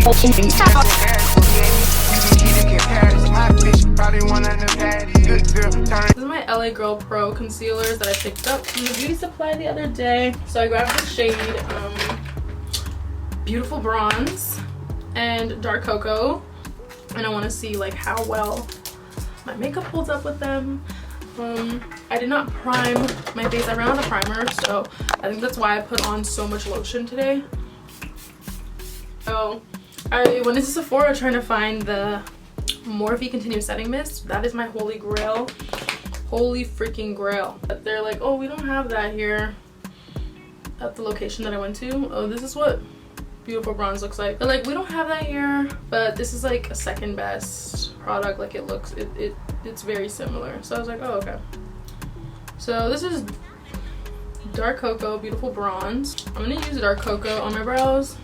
is my LA Girl Pro concealers that I picked up from the beauty supply the other day. So I grabbed the shade Beautiful Bronze and Dark Cocoa, and I want to see like how well my makeup holds up with them. I did not prime my face. I ran out of primer, so I think that's why I put on so much lotion today. So I went into Sephora trying to find the Morphe Continuous Setting Mist. That is my holy grail. Holy freaking grail. But they're like, oh, we don't have that here at the location that I went to. Oh, this is what Beautiful Bronze looks like. They're like, we don't have that here, but this is like a second best product. Like it looks, it's very similar. So I was like, oh, okay. So this is Dark Cocoa Beautiful Bronze. I'm gonna use Dark Cocoa on my brows.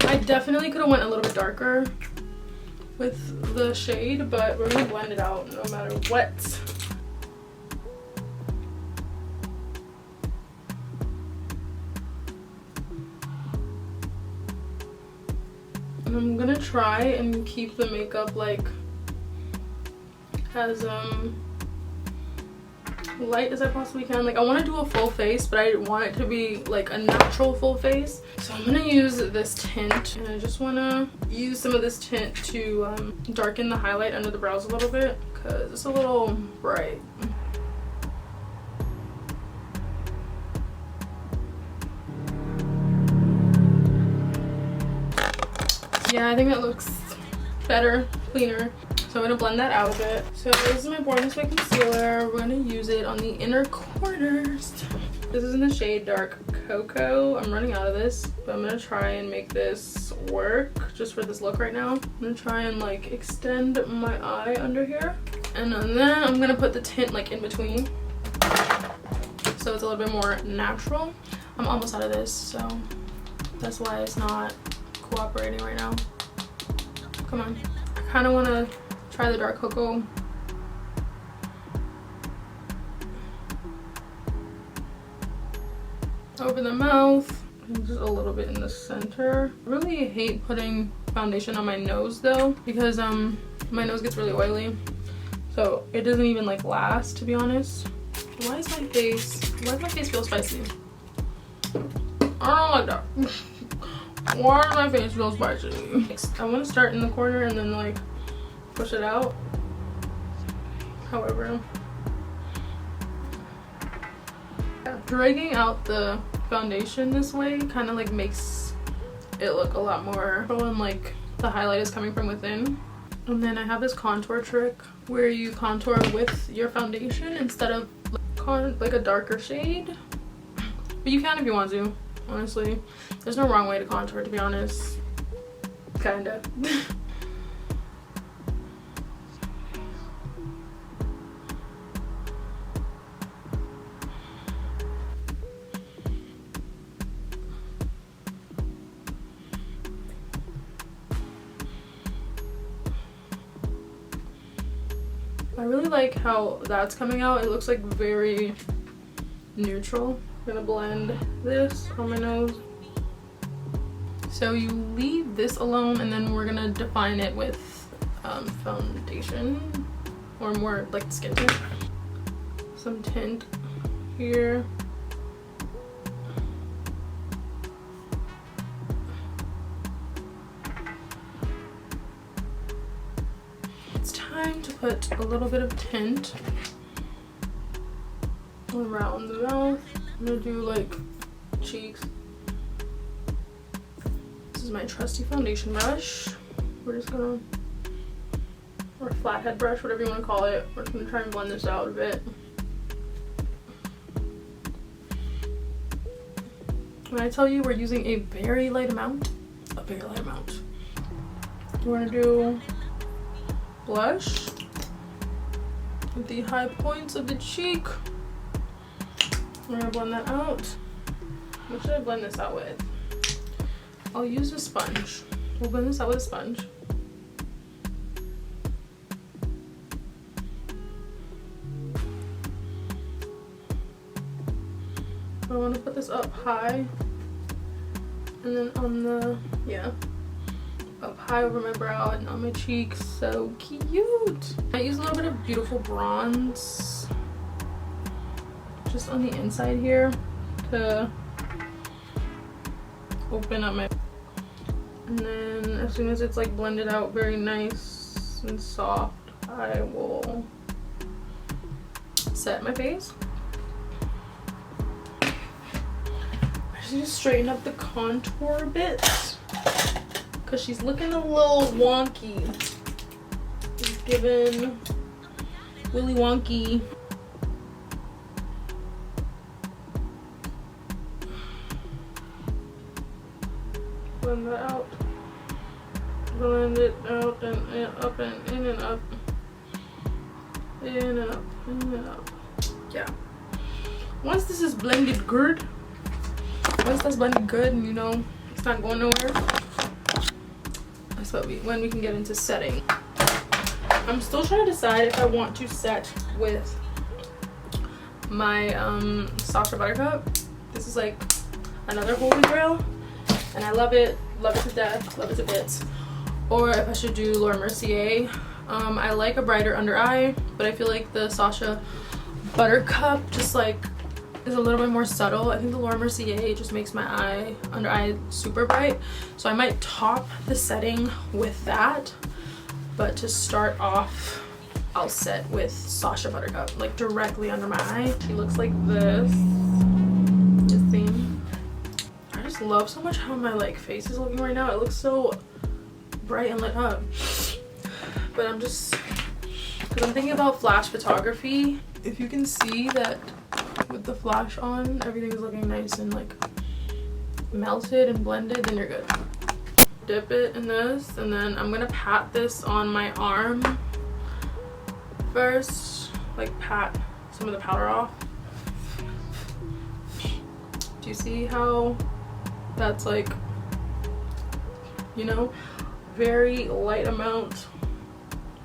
I definitely could have went a little bit darker with the shade, but we're gonna blend it out no matter what. And I'm gonna try and keep the makeup like as light as I possibly can. Like I want to do a full face, but I want it to be like a natural full face. So I'm gonna use this tint, and I just want to use some of this tint to darken the highlight under the brows a little bit because it's a little bright. Yeah, I think that looks better, cleaner. So I'm gonna blend that out a bit. So this is my Born This Way concealer. We're gonna use it on the inner corners. This is in the shade Dark Cocoa. I'm running out of this, but I'm gonna try and make this work just for this look right now. I'm gonna try and like extend my eye under here. And then I'm gonna put the tint like in between, so it's a little bit more natural. I'm almost out of this, so that's why it's not cooperating right now. Come on. I kind of want to try the Dark Cocoa. Over the mouth, and just a little bit in the center. I really hate putting foundation on my nose though, because my nose gets really oily, so it doesn't even like last, to be honest. Why does my face feel spicy? I don't like that. Why does my face feel spicy? I want to start in the corner and then like push it out. However, dragging out the foundation this way kind of like makes it look a lot more when like the highlight is coming from within. And then I have this contour trick where you contour with your foundation instead of like a darker shade, but you can if you want to. Honestly, there's no wrong way to contour, to be honest. Kinda. I really like how that's coming out. It looks like very neutral. I'm gonna blend this on my nose. So you leave this alone, and then we're gonna define it with foundation, or more like skin tint. Some tint here. It's time to put a little bit of tint around the mouth. I'm gonna do like cheeks. This is my trusty foundation brush. We're just gonna, or flathead brush, whatever you want to call it. We're just gonna try and blend this out a bit. When I tell you we're using a very light amount, we're gonna do blush with the high points of the cheek. We're gonna blend that out. What should I blend this out with? I'll use a sponge. We'll blend this out with a sponge. I want to put this up high, and then on the, yeah, up high over my brow and on my cheeks. So cute. I use a little bit of beautiful bronze just on the inside here to open up my, and then as soon as it's like blended out very nice and soft, I will set my face. I just need to straighten up the contour a bit because she's looking a little wonky. She's giving Willy Wonky. Blend that out. Blend it out and up and in and up. In and up, in and up. Yeah. Once this is blended good, once that's blended good and you know it's not going nowhere, that's when we can get into setting. I'm still trying to decide if I want to set with my Sasha Buttercup. This is like another holy grail, and I love it to death, love it to bits. Or if I should do Laura Mercier. I like a brighter under eye, but I feel like the Sasha Buttercup just like is a little bit more subtle. I think the Laura Mercier just makes my under eye super bright, so I might top the setting with that. But to start off, I'll set with Sasha Buttercup, like directly under my eye. She looks like this. Just seeing. I just love so much how my like face is looking right now. It looks so bright and lit up. But I'm just, because I'm thinking about flash photography. If you can see that with the flash on, everything is looking nice and like melted and blended, then you're good. Dip it in this, and then I'm gonna pat this on my arm first, like pat some of the powder off. Do you see how that's like, you know, very light amount,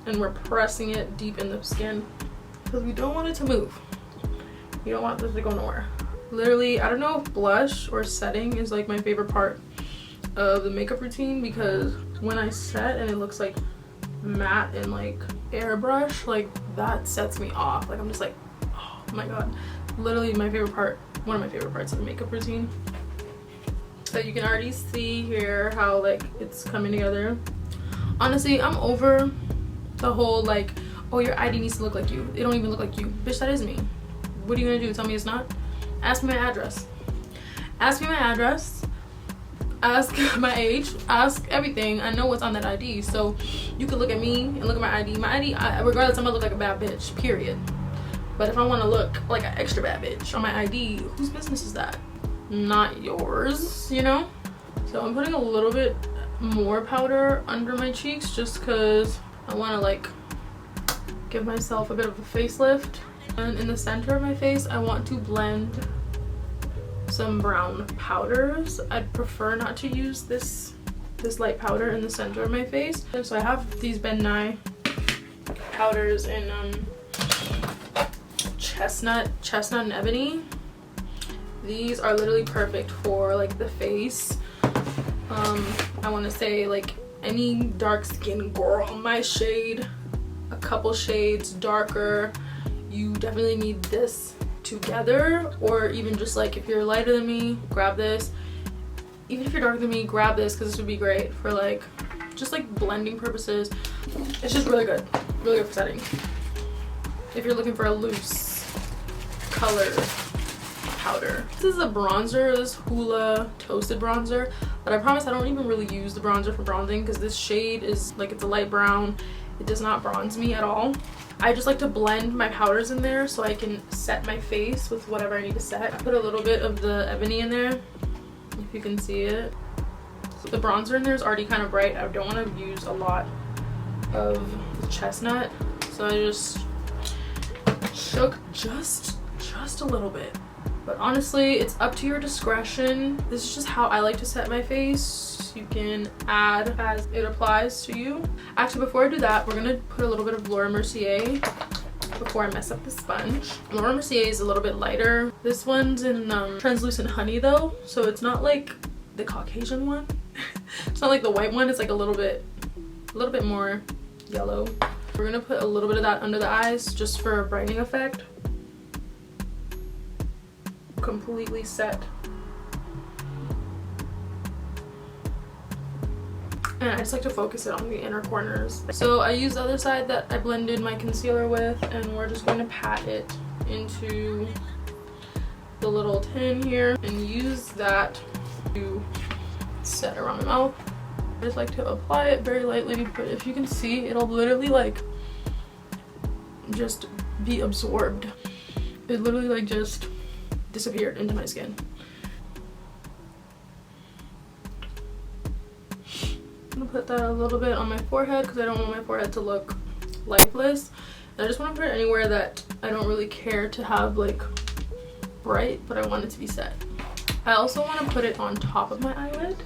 and we're pressing it deep in the skin because we don't want it to move. You don't want this to go nowhere. Literally, I don't know if blush or setting is like my favorite part of the makeup routine, because when I set and it looks like matte and like airbrush, like that sets me off. Like I'm just like, oh my god. Literally my favorite part, one of my favorite parts of the makeup routine. So you can already see here how like it's coming together. Honestly, I'm over the whole like, oh, your ID needs to look like you. It don't even look like you. Bitch, that is me. What are you gonna do? Tell me it's not? Ask me my address. Ask me my address. Ask my age. Ask everything. I know what's on that ID. So you can look at me and look at my ID. My ID, regardless, I'm gonna look like a bad bitch, period. But if I want to look like an extra bad bitch on my ID, whose business is that? Not yours, you know? So I'm putting a little bit more powder under my cheeks just because I want to like give myself a bit of a facelift. And in the center of my face, I want to blend some brown powders. I'd prefer not to use this light powder in the center of my face. And so I have these Ben Nye powders in chestnut and ebony. These are literally perfect for like the face. I want to say like any dark skin girl, my shade, a couple shades darker, you definitely need this together. Or even just like if you're lighter than me, grab this. Even if you're darker than me, grab this, because this would be great for like just like blending purposes. It's just really good for setting if you're looking for a loose color powder. This is a bronzer, this Hoola toasted bronzer, but I promise I don't even really use the bronzer for bronzing because this shade is like, it's a light brown. It does not bronze me at all. I just like to blend my powders in there so I can set my face with whatever I need to set. I put a little bit of the ebony in there, if you can see it. So the bronzer in there is already kind of bright. I don't want to use a lot of the chestnut, so I just shook just a little bit. But honestly, it's up to your discretion. This is just how I like to set my face. You can add as it applies to you. Actually, before I do that, we're gonna put a little bit of Laura Mercier before I mess up the sponge. Laura Mercier is a little bit lighter. This one's in translucent honey though, so it's not like the Caucasian one. It's not like the white one. It's like a little bit more yellow. We're gonna put a little bit of that under the eyes just for a brightening effect. Completely set. And I just like to focus it on the inner corners. So I used the other side that I blended my concealer with, and we're just going to pat it into the little tin here and use that to set around my mouth. I just like to apply it very lightly, but if you can see, it'll literally like just be absorbed. It literally like just disappeared into my skin. I'm gonna put that a little bit on my forehead because I don't want my forehead to look lifeless. And I just want to put it anywhere that I don't really care to have like bright, but I want it to be set. I also want to put it on top of my eyelid.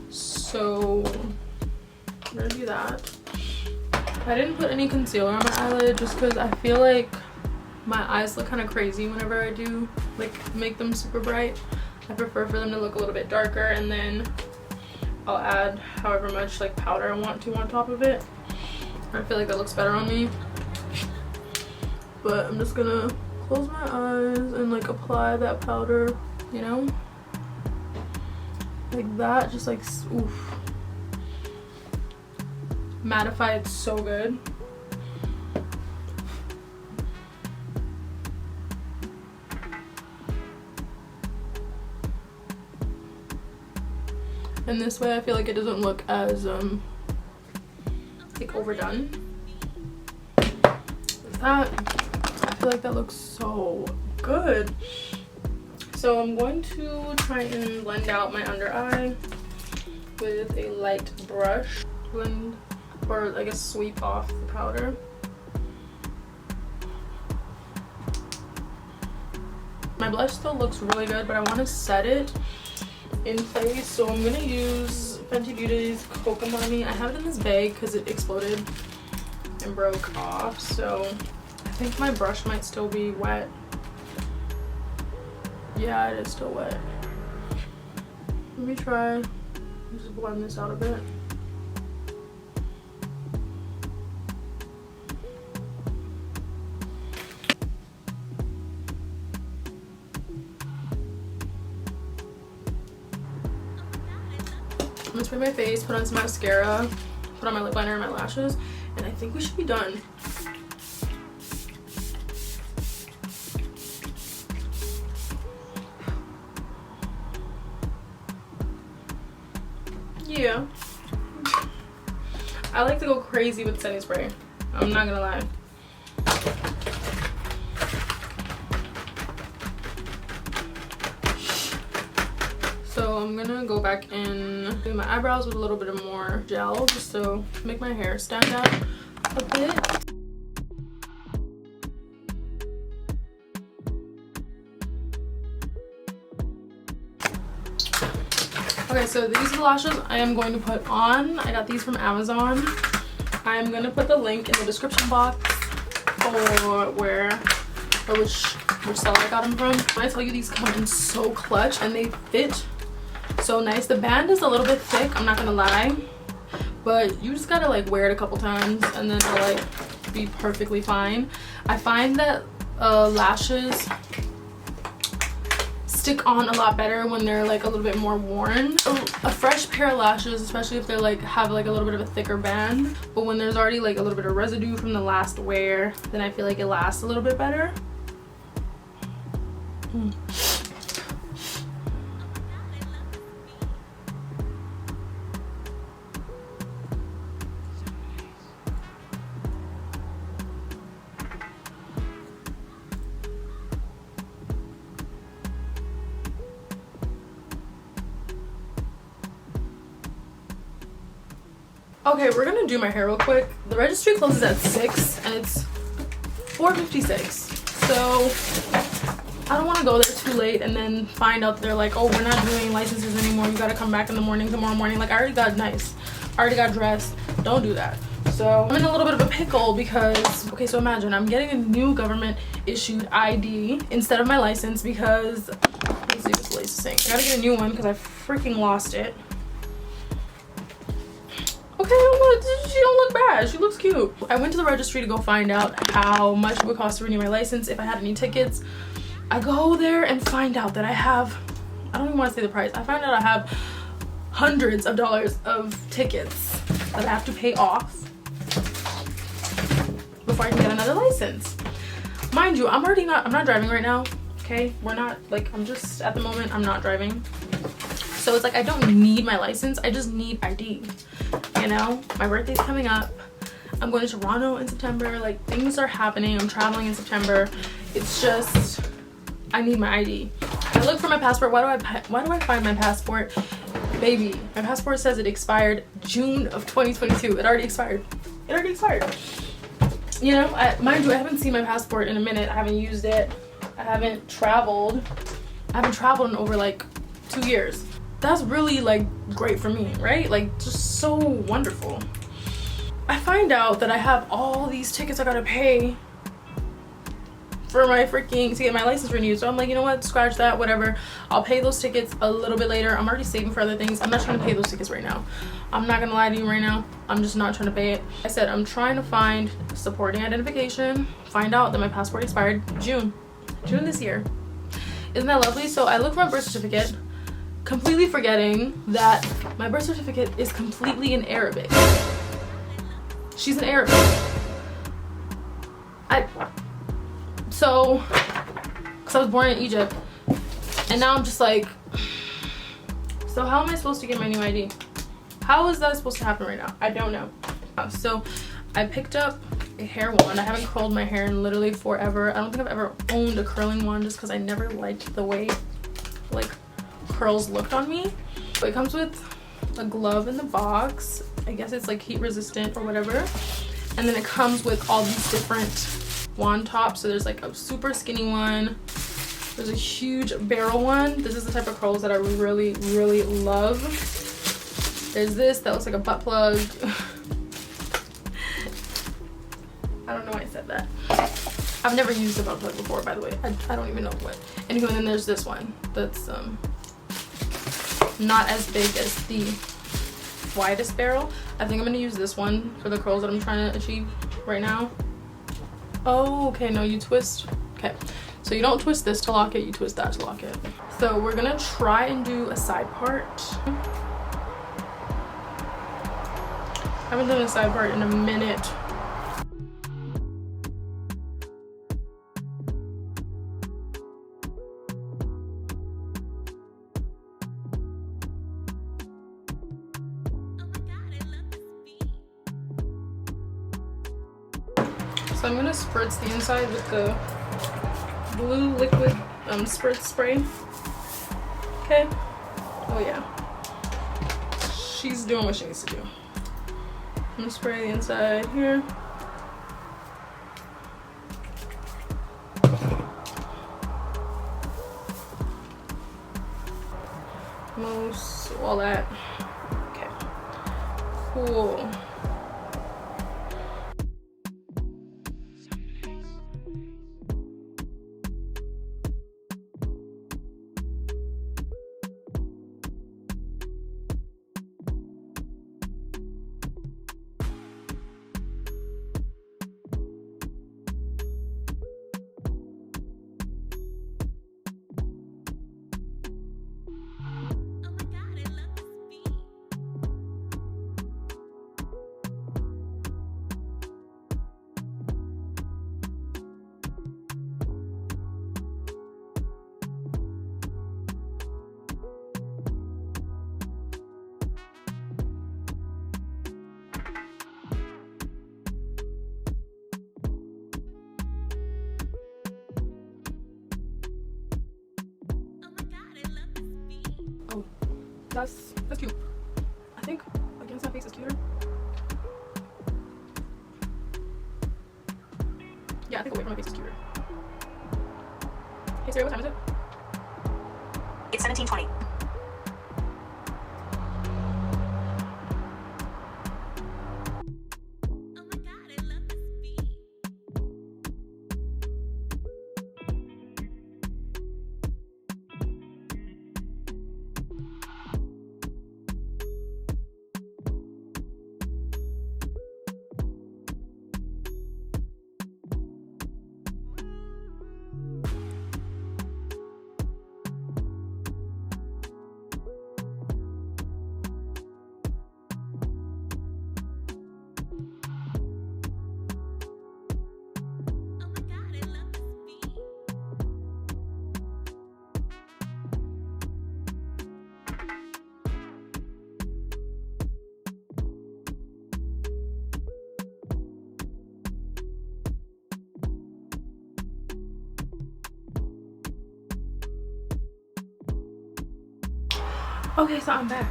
So I'm gonna do that. I didn't put any concealer on my eyelid just because I feel like my eyes look kind of crazy whenever I do like make them super bright. I prefer for them to look a little bit darker, and then I'll add however much like powder I want to on top of it. I feel like that looks better on me. But I'm just gonna close my eyes and like apply that powder, you know? Like that, just like, oof. Mattify it so good. And this way I feel like it doesn't look as like overdone. Like that, I feel like that looks so good. So I'm going to try and blend out my under eye with a light brush. Blend, or I guess sweep off the powder. My blush still looks really good, but I want to set it in place, so I'm gonna use Fenty Beauty's Kokomami. I have it in this bag because it exploded and broke off, so I think my brush might still be wet. Yeah, it is still wet. Let me try just blend this out a bit. I'm gonna spray my face, put on some mascara, put on my lip liner and my lashes, and I think we should be done. Yeah. I like to go crazy with setting spray. I'm not gonna lie. So I'm gonna go back and do my eyebrows with a little bit of more gel just to make my hair stand out a bit. Okay, so these are the lashes I am going to put on. I got these from Amazon. I am gonna put the link in the description box for which seller I got them from. When I tell you, these come in so clutch and they fit so nice. The band is a little bit thick, I'm not gonna lie, but you just gotta like wear it a couple times and then it'll like be perfectly fine. I find that lashes stick on a lot better when they're like a little bit more worn. A fresh pair of lashes, especially if they're like have like a little bit of a thicker band, but when there's already like a little bit of residue from the last wear, then I feel like it lasts a little bit better. Okay, we're gonna do my hair real quick. The registry closes at 6 and it's 4:56. So I don't want to go there too late and then find out they're like, oh, we're not doing licenses anymore. You gotta come back in the morning tomorrow morning. Like, I already got nice. I already got dressed. Don't do that. So I'm in a little bit of a pickle because, okay, so imagine I'm getting a new government issued ID instead of my license because, let's see if it's licensing. I gotta get a new one because I freaking lost it. Okay, she don't look bad. She looks cute. I went to the registry to go find out how much it would cost to renew my license, if I had any tickets. I go there and find out that I have, I don't even want to say the price. I find out I have hundreds of dollars of tickets that I have to pay off before I can get another license. Mind you, I'm not driving right now. Okay, we're not, like, I'm just, at the moment, I'm not driving. So it's like, I don't need my license, I just need ID. You know, my birthday's coming up. I'm going to Toronto in September. Like, things are happening. I'm traveling in September. It's just, I need my ID. I look for my passport. Why do I find my passport? Baby, my passport says it expired June of 2022. It already expired. It already expired. You know, mind you, I haven't seen my passport in a minute. I haven't used it. I haven't traveled. I haven't traveled in over like 2 years. That's really like great for me, right? Like, just so wonderful. I find out that I have all these tickets I gotta pay for my freaking, to get my license renewed. So I'm like, you know what, scratch that, whatever. I'll pay those tickets a little bit later. I'm already saving for other things. I'm not trying to pay those tickets right now. I'm not gonna lie to you right now. I'm just not trying to pay it. I said I'm trying to find supporting identification. Find out that my passport expired June this year. Isn't that lovely? So I look for my birth certificate, completely forgetting that my birth certificate is completely in Arabic. She's in Arabic. So, because I was born in Egypt, and now I'm just like, so how am I supposed to get my new ID? How is that supposed to happen right now? I don't know. So I picked up a hair wand. I haven't curled my hair in literally forever. I don't think I've ever owned a curling wand just because I never liked the way like curls looked on me. But it comes with a glove in the box. I guess it's like heat resistant or whatever. And then it comes with all these different wand tops. So there's like a super skinny one. There's a huge barrel one. This is the type of curls that I really, really love. There's this that looks like a butt plug. I don't know why I said that. I've never used a butt plug before, by the way. I don't even know what. Anyway, and then there's this one that's not as big as the widest barrel. I think I'm gonna use this one for the curls that I'm trying to achieve right now. Oh, okay, no, you twist. Okay, so you don't twist this to lock it, you twist that to lock it. So we're gonna try and do a side part. I haven't done a side part in a minute. So I'm gonna spritz the inside with the blue liquid spritz spray. Okay. Oh yeah. She's doing what she needs to do. I'm gonna spray the inside here. Most all that. Okay. Cool. That's cute. I think against my face is cuter. Yeah, I think away from my face is cuter. Hey Siri, what time is it? It's 17:20. Okay, so I'm back.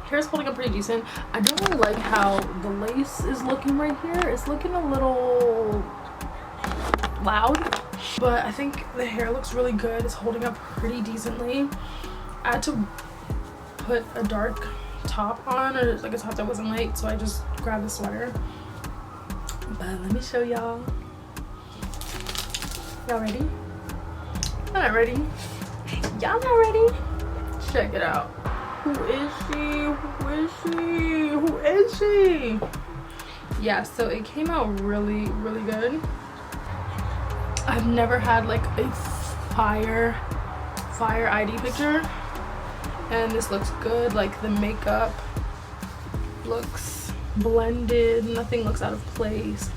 Hair's holding up pretty decent. I don't really like how the lace is looking right here. It's looking a little loud, but I think the hair looks really good. It's holding up pretty decently. I had to put a dark top on, or like a top that wasn't light, so I just grabbed the sweater. But let me show y'all. Y'all ready? I'm not ready. Y'all not ready? Check it out. Who is she? Who is she? Who is she? Yeah, so it came out really, really good. I've never had like a fire ID picture, and this looks good. Like the makeup looks blended, nothing looks out of place.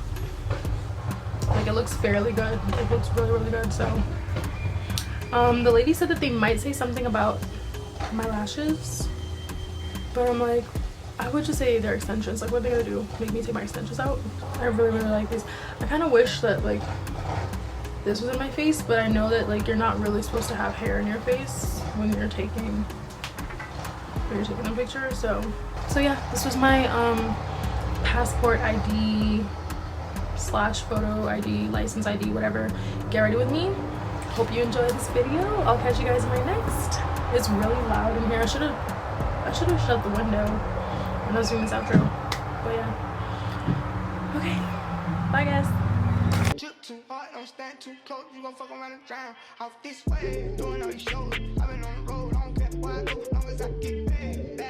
Like it looks fairly good. It looks really, really good. So the lady said that they might say something about my lashes, but I'm like, I would just say they're extensions. Like, what are they gonna do? Make me take my extensions out? I really, really like these. I kind of wish that like this was in my face, but I know that like you're not really supposed to have hair in your face when you're taking the picture. So yeah, this was my passport ID / photo ID, license ID, whatever. Get ready with me. Hope you enjoyed this video. I'll catch you guys in my next. It's really loud in here. I should have shut the window when I was doing this outro. But yeah. Okay. Bye guys. Trip too hard, don't stand too close. You gon' fuck around and drown. Off this way, doing all these shows. I've been on the road, I don't care where I go, as long as I get paid.